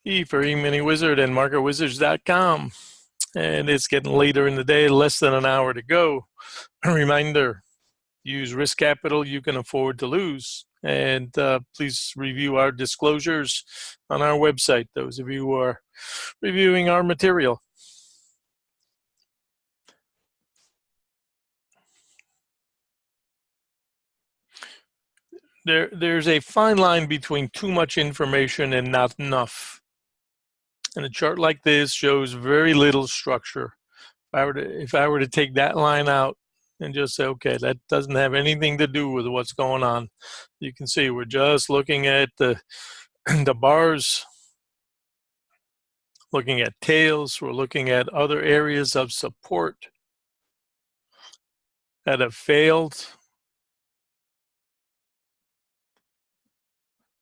E for E-mini Wizard and MarketWizards.com. And it's getting later in the day, less than an hour to go. A reminder, use risk capital you can afford to lose. And please review our disclosures on our website, those of you who are reviewing our material. There's a fine line between too much information and not enough. And a chart like this shows very little structure. If I were to take that line out and just say, okay, that doesn't have anything to do with what's going on, you can see we're just looking at the bars, looking at tails, we're looking at other areas of support that have failed.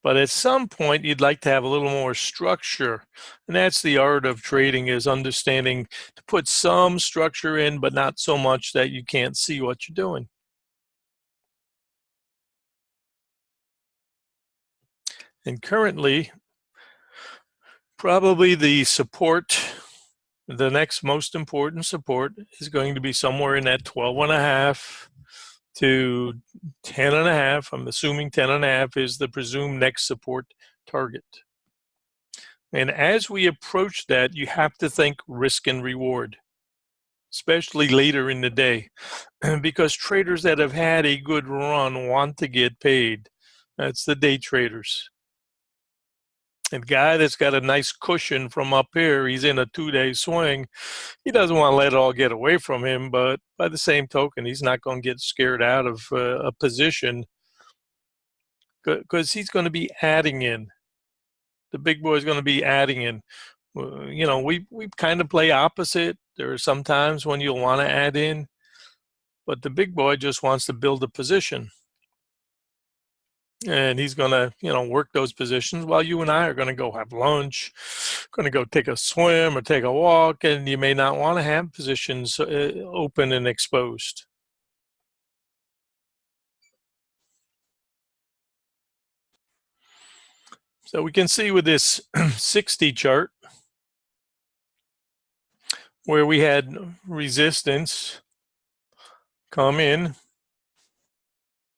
But at some point, you'd like to have a little more structure. And that's the art of trading, is understanding to put some structure in, but not so much that you can't see what you're doing. And currently, probably the support, the next most important support is going to be somewhere in that 12.5 to 10.5. I'm assuming 10.5 is the presumed next support target. And as we approach that, you have to think risk and reward, especially later in the day, because traders that have had a good run want to get paid. That's the day traders. And guy that's got a nice cushion from up here, he's in a 2-day swing. He doesn't want to let it all get away from him, but by the same token, he's not going to get scared out of a position because he's going to be adding in. The big boy is going to be adding in. You know, we kind of play opposite. There are some times when you'll want to add in, but the big boy just wants to build a position. And he's going to, you know, work those positions while you and I are going to go have lunch, going to go take a swim or take a walk, and you may not want to have positions open and exposed. So we can see with this 60 chart where we had resistance come in.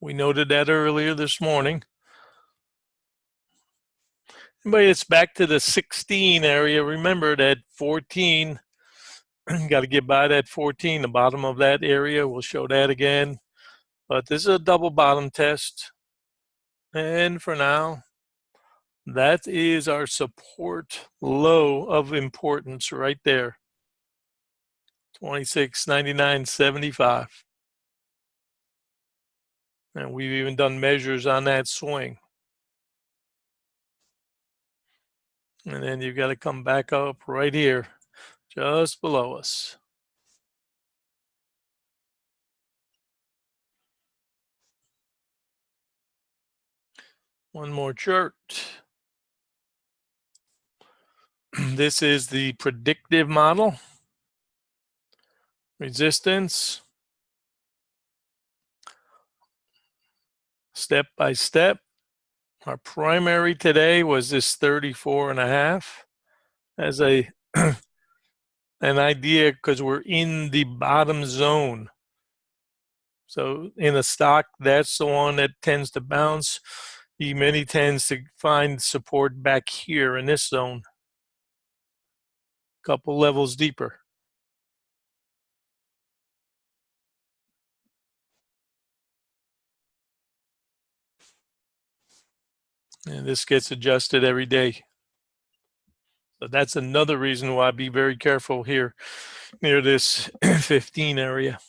We noted that earlier this morning. But it's back to the 16 area. Remember that 14, got to get by that 14, the bottom of that area. We'll show that again. But this is a double bottom test. And for now, that is our support low of importance right there. 26.99.75. And we've even done measures on that swing. And then you've got to come back up right here, just below us. One more chart. This is the predictive model. Resistance. Step by step. Our primary today was this 34.5 as a an idea, because we're in the bottom zone. So in a stock, that's the one that tends to bounce. E-mini tends to find support back here in this zone, a couple levels deeper. And this gets adjusted every day. So that's another reason why be very careful here near this 15 area.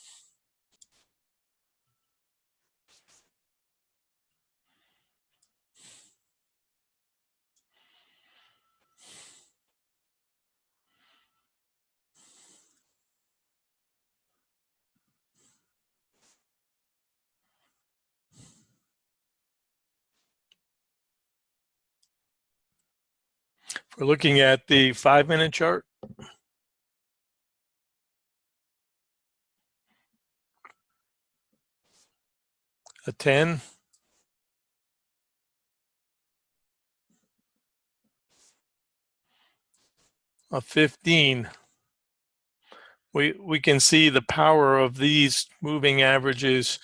We're looking at the 5-minute chart. A 10. a 15. We can see the power of these moving averages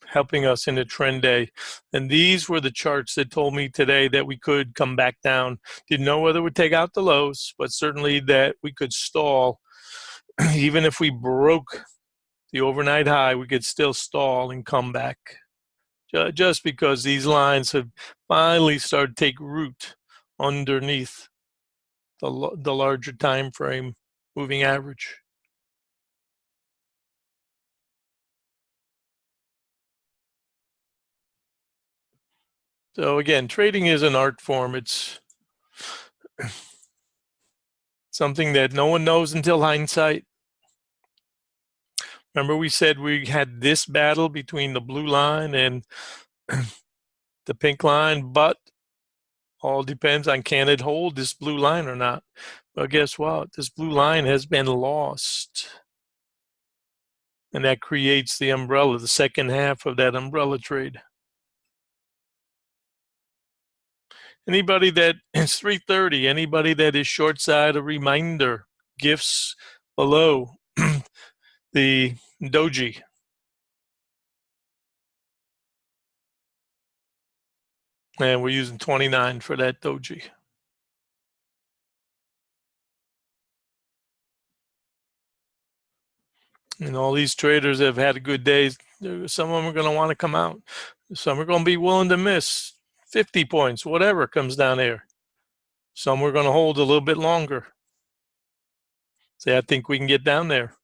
helping us in a trend day. And these were the charts that told me today that we could come back down. Didn't know whether we'd take out the lows, but certainly that we could stall. Even if we broke the overnight high, we could still stall and come back. Just because these lines have finally started to take root underneath the larger time frame moving average. So again, trading is an art form. It's something that no one knows until hindsight. Remember we said we had this battle between the blue line and the pink line, but all depends on can it hold this blue line or not. Well, guess what? This blue line has been lost. And that creates the umbrella, the second half of that umbrella trade. Anybody that is 330, anybody that is short side, a reminder, gifts below the doji. And we're using 29 for that doji. And all these traders have had good days. Some of them are going to want to come out. Some are going to be willing to miss 50 points, whatever comes down there. Some are going to hold a little bit longer. Say, I think we can get down there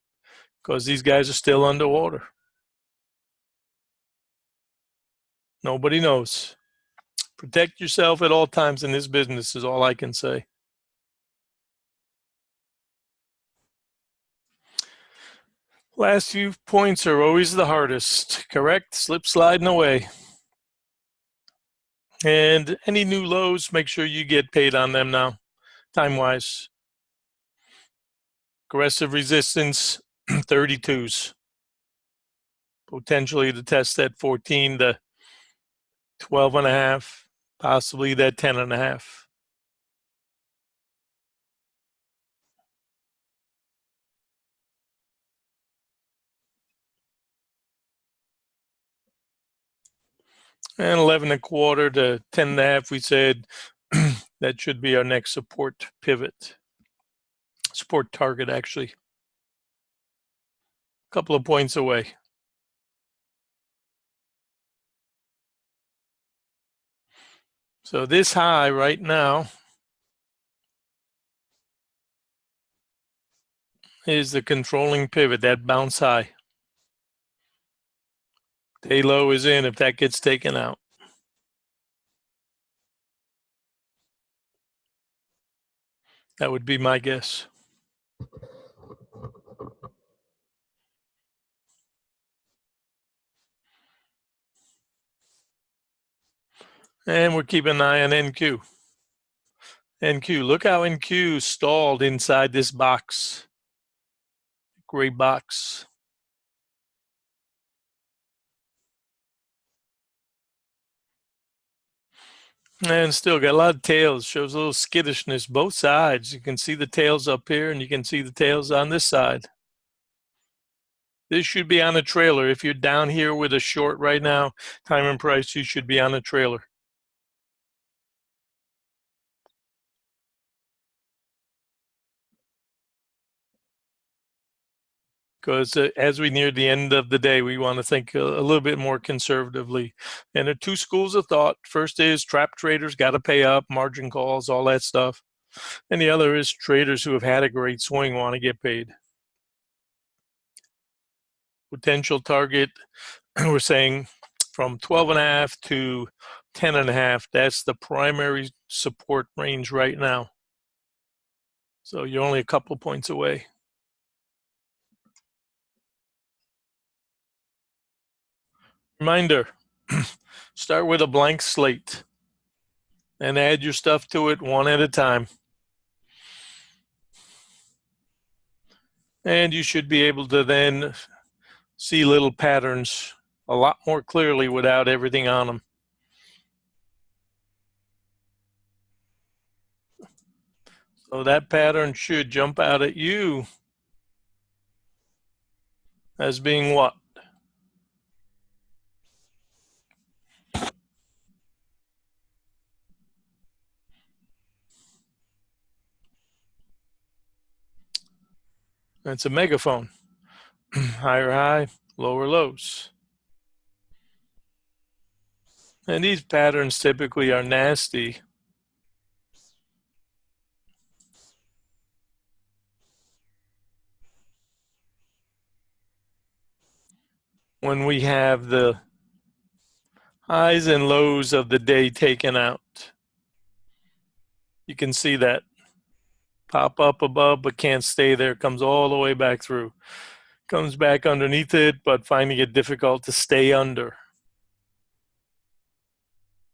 because these guys are still underwater. Nobody knows. Protect yourself at all times in this business is all I can say. Last few points are always the hardest, correct? Slip sliding away. And any new lows, make sure you get paid on them now, time-wise. Aggressive resistance, 32s. Potentially to test that 14 to 12.5, possibly that 10.5. And 11.25 to 10.5, we said that should be our next support pivot. Support target, actually. A couple of points away. So this high right now is the controlling pivot, that bounce high. Day low is in if that gets taken out. That would be my guess. And we're keeping an eye on NQ. NQ, look how NQ stalled inside this box. Gray box. And still got a lot of tails, shows a little skittishness, both sides. You can see the tails up here and you can see the tails on this side. This should be on a trailer. If you're down here with a short right now, time and price, you should be on a trailer. Because as we near the end of the day, we want to think a little bit more conservatively. And there are two schools of thought. First is trap traders got to pay up, margin calls, all that stuff. And the other is traders who have had a great swing want to get paid. Potential target, we're saying from 12.5 to 10.5. That's the primary support range right now. So you're only a couple of points away. Reminder, start with a blank slate and add your stuff to it one at a time. And you should be able to then see little patterns a lot more clearly without everything on them. So that pattern should jump out at you as being what? It's a megaphone. Higher high, lower lows. And these patterns typically are nasty. When we have the highs and lows of the day taken out. You can see that pop up above, but can't stay there. Comes all the way back through. Comes back underneath it, but finding it difficult to stay under.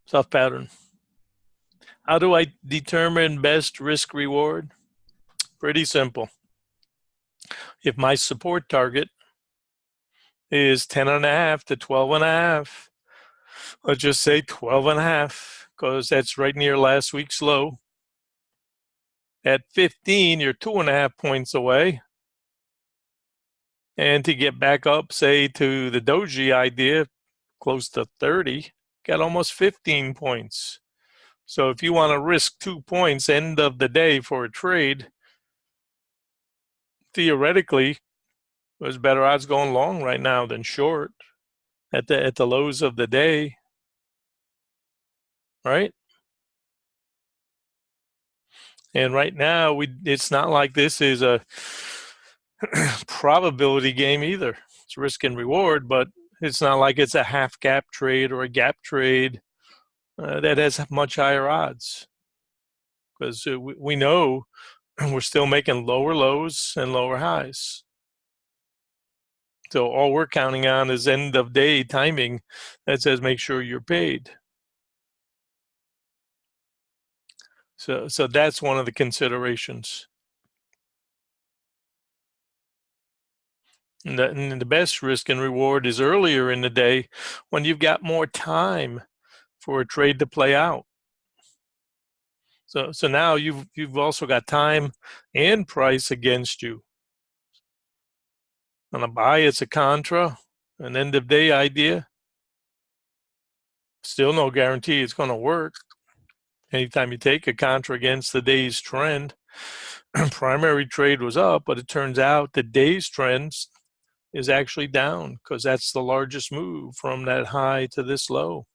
Tough pattern. How do I determine best risk reward? Pretty simple. If my support target is 10.5 to 12.5, let's just say 12.5, because that's right near last week's low. At 15, you're 2.5 points away. And to get back up, say, to the doji idea, close to 30, got almost 15 points. So if you want to risk 2 points end of the day for a trade, theoretically, there's better odds going long right now than short at the lows of the day, right? And right now, it's not like this is a probability game either. It's risk and reward, but it's not like it's a half gap trade or a gap trade that has much higher odds, because we know we're still making lower lows and lower highs. So all we're counting on is end of day timing that says make sure you're paid. So that's one of the considerations. And the best risk and reward is earlier in the day when you've got more time for a trade to play out. So now you've also got time and price against you. On a buy, it's a contra, an end of day idea. Still no guarantee it's going to work. Anytime you take a contra against the day's trend, primary trade was up, but it turns out the day's trends is actually down because that's the largest move from that high to this low.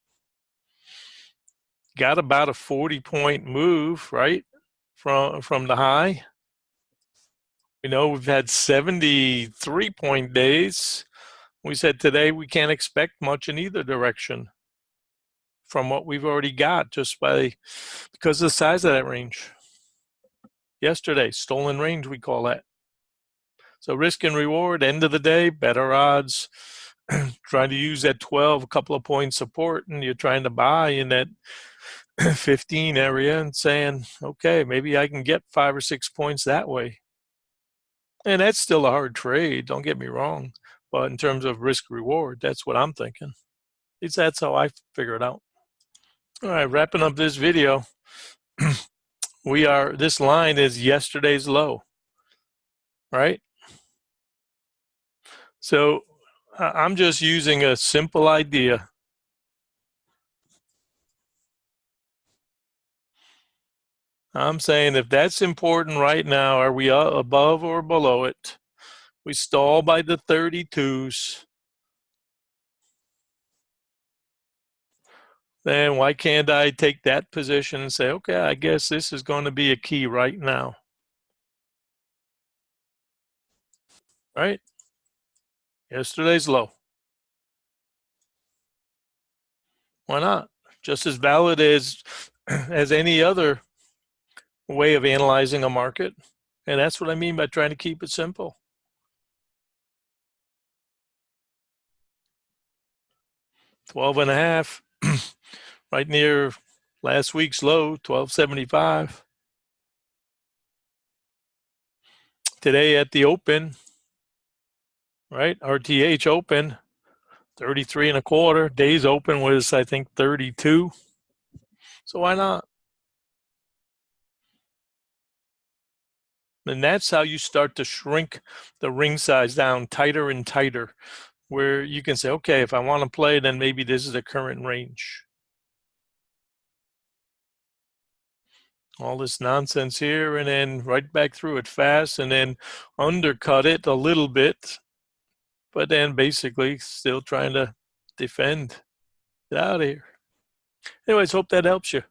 Got about a 40-point move, right, from the high. We know we've had 73-point days. We said today we can't expect much in either direction from what we've already got just because of the size of that range. Yesterday, stolen range, we call that. So risk and reward, end of the day, better odds. Trying to use that 12, a couple of point support, and you're trying to buy in that 15 area and saying, okay, maybe I can get 5 or 6 points that way. And that's still a hard trade, don't get me wrong. But in terms of risk reward, that's what I'm thinking. At least that's how I figure it out. All right, wrapping up this video. This line is yesterday's low, right? So I'm just using a simple idea. I'm saying if that's important right now, are we above or below it? We stall by the 32s. Then why can't I take that position and say, okay, I guess this is going to be a key right now, right? Yesterday's low. Why not? Just as valid as any other way of analyzing a market. And that's what I mean by trying to keep it simple. $12.5, right near last week's low, 1275. Today at the open, right? RTH open, 33.25. Days open was, I think, 32. So why not? And that's how you start to shrink the ring size down tighter and tighter, where you can say, okay, if I want to play, then maybe this is the current range. All this nonsense here, and then right back through it fast, and then undercut it a little bit, but then basically still trying to defend. Get out of here. Anyways, hope that helps you.